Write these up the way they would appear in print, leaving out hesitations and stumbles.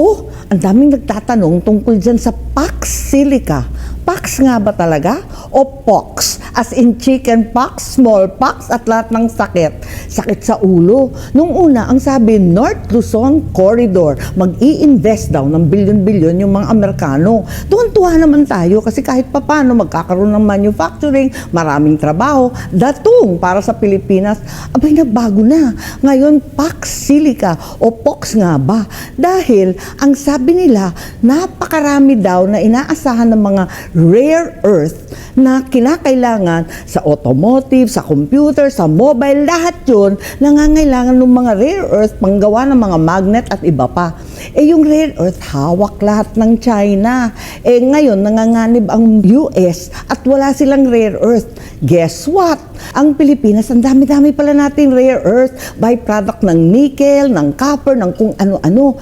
Oh, ang daming nagtatanong tungkol dyan sa Pax Silica. Pax nga ba talaga? O pox? As in chicken pox, smallpox at lahat ng sakit. Sakit sa ulo. Nung una, ang sabi, North Luzon Corridor, mag-i-invest daw ng bilyon-bilyon yung mga Amerikano. Tuwan-tuwa naman tayo kasi kahit papano magkakaroon ng manufacturing, maraming trabaho, datung para sa Pilipinas. Abay, nagbago na. Ngayon, Pax Silica o pox nga ba? Dahil ang sabi nila, napakarami daw na inaasahan ng mga rare earth na kinakailangan sa automotive, sa computer, sa mobile, lahat yun nangangailangan ng mga rare earth panggawa ng mga magnet at iba pa. Yung rare earth, hawak lahat ng China. Ngayon, nanganganib ang US at wala silang rare earth. Guess what? Ang Pilipinas, ang dami-dami pala natin rare earth, byproduct ng nickel, ng copper, ng kung ano-ano.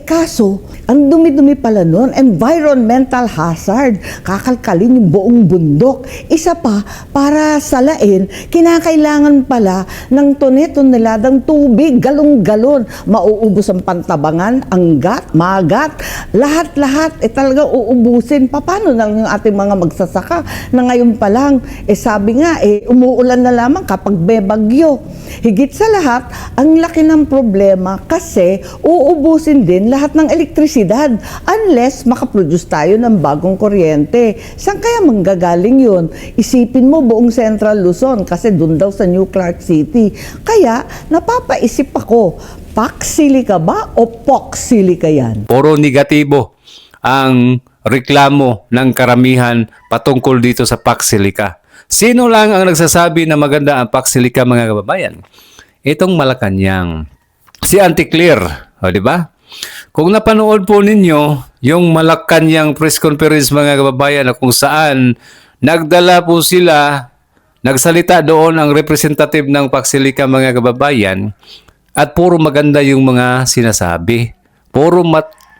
Kaso, ang dumi-dumi pala nun, environmental hazard. Kakalkalin yung buong bundok. Isa pa, para salain, kinakailangan pala ng toneladang tubig, galong-galon. Mauubos ang pantabangan, ang gat, magat, lahat-lahat, talaga uubusin. Paano na yung ating mga magsasaka na ngayon pa lang, sabi nga, umuulan na lamang kapag may bagyo. Higit sa lahat, ang laki ng problema kasi uubusin din lahat ng elektrisidad unless makaproduce tayo ng bagong kuryente. Saan kaya manggagaling yun? Isipin mo buong Central Luzon kasi dun daw sa New Clark City. Kaya napapaisip ako, Pax Silica ba o Pox Silica yan? Puro negatibo ang reklamo ng karamihan patungkol dito sa Pax Silica. Sino lang ang nagsasabi na maganda ang Pax Silica, mga kababayan? Itong Malacanang. Si Auntie Claire, di ba? Kung napanood po ninyo yung Malacanang press conference, mga kababayan, na kung saan nagdala po sila, nagsalita doon ang representative ng Pax Silica, mga kababayan, at puro maganda yung mga sinasabi. Puro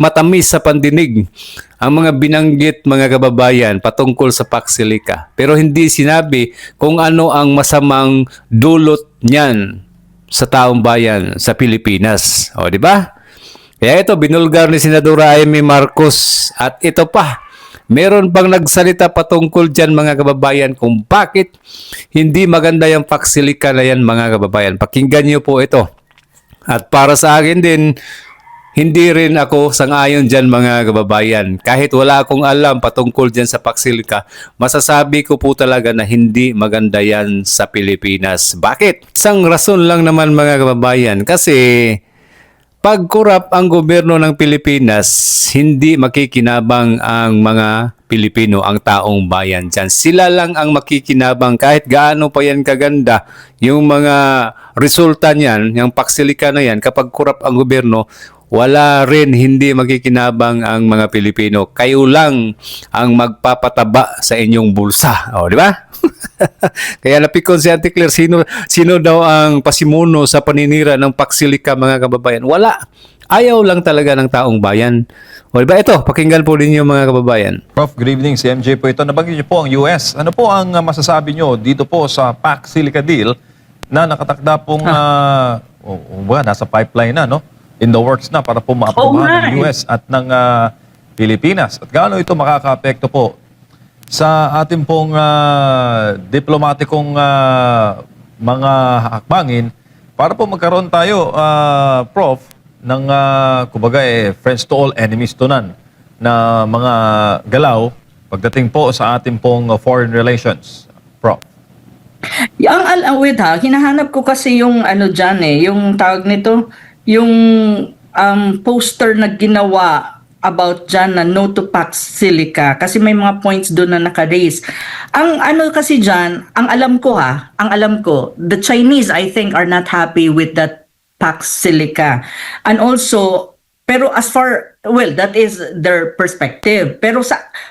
matamis sa pandinig ang mga binanggit, mga kababayan, patungkol sa Pax Silica. Pero hindi sinabi kung ano ang masamang dulot niyan sa taong bayan sa Pilipinas. O, di ba? Kaya ito, binulgar ni Senadora Amy Marcos. At ito pa, meron pang nagsalita patungkol dyan, mga kababayan, kung bakit hindi maganda yung Pax Silica na yan, mga kababayan. Pakinggan niyo po ito. At para sa akin din, hindi rin ako sang-ayon dyan, mga kababayan. Kahit wala akong alam patungkol dyan sa Pax Silica, masasabi ko po talaga na hindi maganda yan sa Pilipinas. Bakit? Isang rason lang naman, mga kababayan. Kasi pag korap ang gobyerno ng Pilipinas, hindi makikinabang ang mga Pilipino, ang taong bayan dyan. Sila lang ang makikinabang kahit gaano pa yan kaganda yung mga resulta niyan, yung Pax Silica na yan, kapag korap ang gobyerno, wala rin, hindi makikinabang ang mga Pilipino. Kayo lang ang magpapataba sa inyong bulsa. O, di ba? Kaya napikon si Auntie Claire, sino daw ang pasimuno sa paninira ng Pax Silica, mga kababayan? Wala. Ayaw lang talaga ng taong bayan. O, diba? Ito, pakinggan po ninyo, mga kababayan. Prof, good evening. Si MJ po ito. Nabanggit niyo po ang US. Ano po ang masasabi niyo dito po sa Pax Silica deal na nakatakda pong nasa pipeline na, no? In the works na para po maaprobahan ng US at ng Pilipinas. At gaano ito makaka-apekto po sa ating pong diplomatikong mga hakbangin para po magkaroon tayo, Prof, ng kumbaga friends to all, enemies to none na mga galaw pagdating po sa ating pong foreign relations, Prof. Wait ha, hinahanap ko kasi yung ano dyan yung tawag nito, yung poster na ginawa about dyan na no to Pax Silica kasi may mga points doon na naka-raise. Ang ano kasi dyan, ang alam ko, the Chinese I think are not happy with that Pax Silica. And also, pero as far, well, that is their perspective. Pero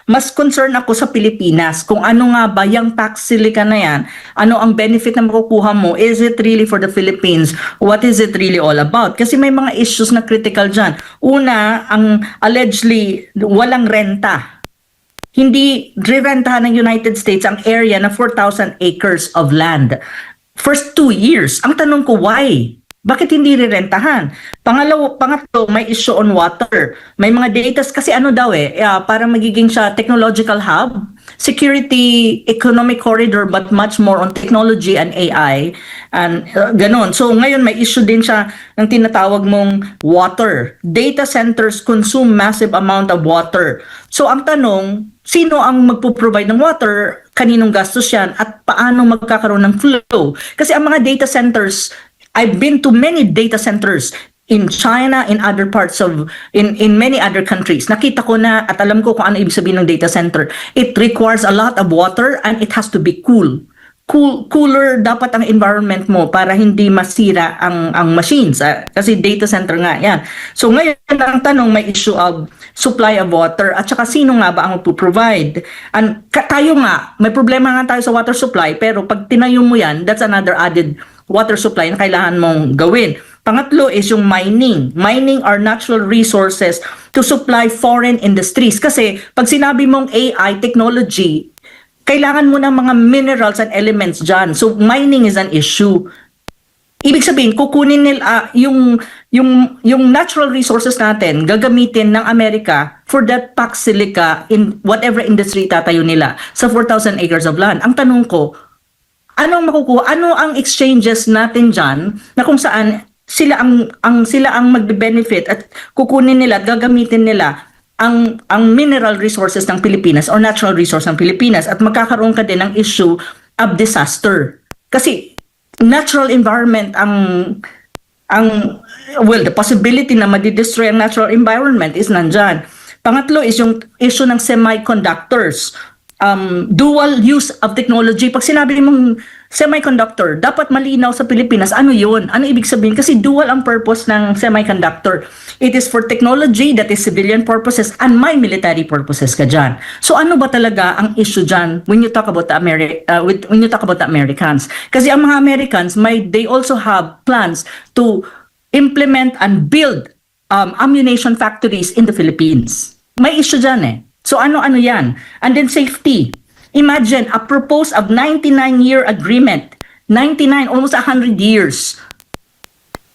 mas concerned ako sa Pilipinas kung ano nga ba yung Pax Silica na yan, ano ang benefit na makukuha mo, is it really for the Philippines? What is it really all about? Kasi may mga issues na critical dyan. Una, ang allegedly walang renta. Hindi rerentahan ng United States ang area na 4,000 acres of land. First 2 years. Ang tanong ko, why? Bakit hindi rirentahan? Pangatlo, may issue on water. May mga data kasi ano daw para magiging siya technological hub, security economic corridor but much more on technology and AI and ganon. So ngayon may issue din siya ng tinatawag mong water. Data centers consume massive amount of water. So ang tanong, sino ang magpo-provide ng water? Kaninong gastos yan? At paano magkakaroon ng flow? Kasi ang mga data centers, I've been to many data centers in China, in other parts of, in many other countries. Nakita ko na at alam ko kung ano ibig sabihin ng data center. It requires a lot of water and it has to be cool. Cooler dapat ang environment mo para hindi masira ang machines. Kasi data center nga yan. So ngayon ang tanong, may issue of supply of water at saka sino nga ba ang magpo-provide? And tayo nga, may problema nga tayo sa water supply pero pag tinayo mo yan, that's another added water supply na kailangan mong gawin. Pangatlo is yung mining. Mining are natural resources to supply foreign industries. Kasi pag sinabi mong AI technology, kailangan mo ng mga minerals and elements dyan. So mining is an issue. Ibig sabihin, kukunin nila yung natural resources natin, gagamitin ng Amerika for that Pax Silica in whatever industry tatayo nila sa 4,000 acres of land. Ang tanong ko, anong makukuha? Ano ang exchanges natin dyan na kung saan sila ang magbe-benefit at kukunin nila at gagamitin nila ang mineral resources ng Pilipinas or natural resource ng Pilipinas at magkakaroon ka din ng issue of disaster. Kasi natural environment the possibility na madi-destroy ang natural environment is nandyan. Pangatlo is yung issue ng semiconductors. Dual use of technology. Pag sinabi mong semiconductor, dapat malinaw sa Pilipinas, ano yun? Ano ibig sabihin? Kasi dual ang purpose ng semiconductor. It is for technology that is civilian purposes and may military purposes ka dyan. So ano ba talaga ang issue dyan when you talk about the Americans? Kasi ang mga Americans, they also have plans to implement and build ammunition factories in the Philippines. May issue dyan So ano-ano yan? And then safety. Imagine a proposed of 99-year agreement. 99, almost 100 years.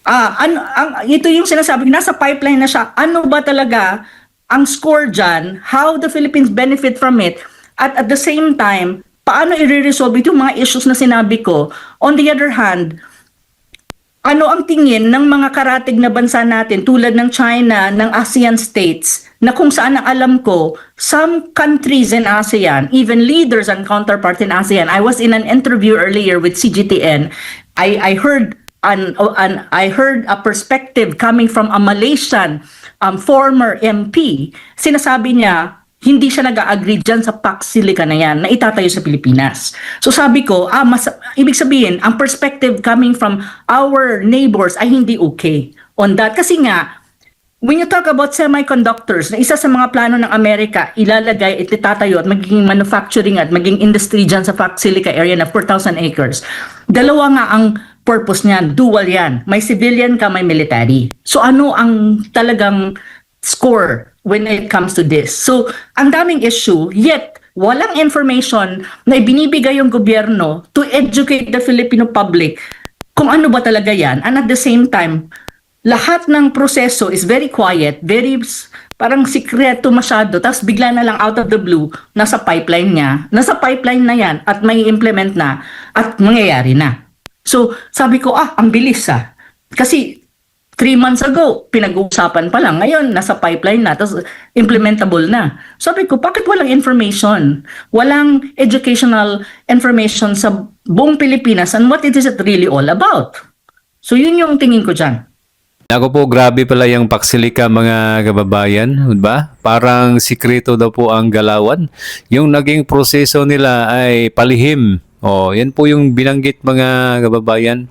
Ito yung sinasabi, nasa pipeline na siya. Ano ba talaga ang score dyan? How the Philippines benefit from it? At the same time, paano i-resolve itong mga issues na sinabi ko? On the other hand, ano ang tingin ng mga karatig na bansa natin tulad ng China, ng ASEAN states, na kung saan ang alam ko, some countries in ASEAN, even leaders and counterparts in ASEAN, I was in an interview earlier with CGTN, I heard a perspective coming from a Malaysian former MP. Sinasabi niya, hindi siya nag-agree dyan sa Pax Silica na yan, na itatayo sa Pilipinas. So sabi ko, ibig sabihin, ang perspective coming from our neighbors ay hindi okay on that. Kasi nga, when you talk about semiconductors, na isa sa mga plano ng Amerika, ilalagay, itatayo at magiging manufacturing at maging industry dyan sa Pax Silica area na 4,000 acres. Dalawa nga ang purpose niyan, dual yan. May civilian ka, may military. So ano ang talagang score when it comes to this? So ang daming issue, yet walang information na ibinibigay yung gobyerno to educate the Filipino public kung ano ba talaga yan. And at the same time, lahat ng proseso is very quiet, very parang sikreto masyado, tapos bigla na lang out of the blue, nasa pipeline na yan at may implement na at mangyayari na. So sabi ko, ang bilis Kasi 3 months ago, pinag-uusapan pa lang. Ngayon, nasa pipeline na, tapos implementable na. Sabi ko, bakit walang information? Walang educational information sa buong Pilipinas and what it is really all about? So yun yung tingin ko dyan. Ako po, grabe pala yung Pax Silica mga kababayan, ba? Parang sikreto daw po ang galawan. Yung naging proseso nila ay palihim. Yan po yung binanggit mga kababayan.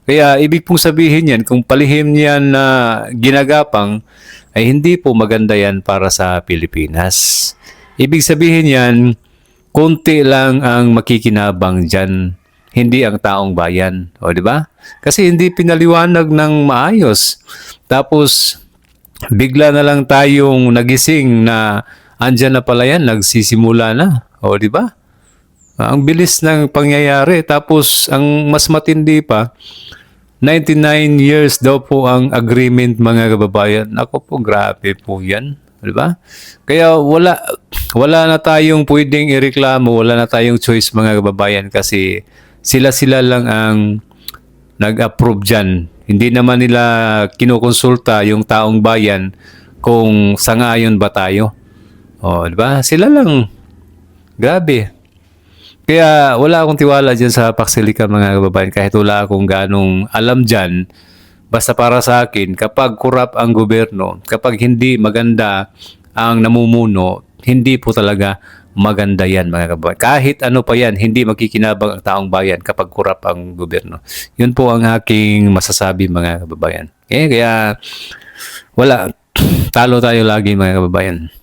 Kaya ibig pong sabihin yan, kung palihim yan na ginagapang, ay hindi po maganda yan para sa Pilipinas. Ibig sabihin yan, konti lang ang makikinabang dyan, hindi ang taong bayan. Di ba? Kasi hindi pinaliwanag ng maayos. Tapos, bigla na lang tayong nagising na andyan na pala yan, nagsisimula na. Di ba? Ang bilis ng pangyayari. Tapos, ang mas matindi pa, 99 years daw po ang agreement mga kababayan. Ako po, grabe po yan. Di ba? Kaya wala na tayong pwedeng ireklamo, wala na tayong choice mga kababayan kasi sila lang ang nag-approve dyan. Hindi naman nila kinukonsulta yung taong bayan kung sangayon ba tayo. O, di ba? Sila lang. Grabe. Kaya wala akong tiwala dyan sa Pax Silica mga kababayan kahit wala akong ganong alam dyan. Basta para sa akin, kapag korap ang gobyerno, kapag hindi maganda ang namumuno, hindi po talaga maganda yan mga kababayan. Kahit ano pa yan, hindi magkikinabang ang taong bayan kapag korap ang gobyerno. Yun po ang aking masasabi mga kababayan. Okay? Kaya wala, talo tayo lagi mga kababayan.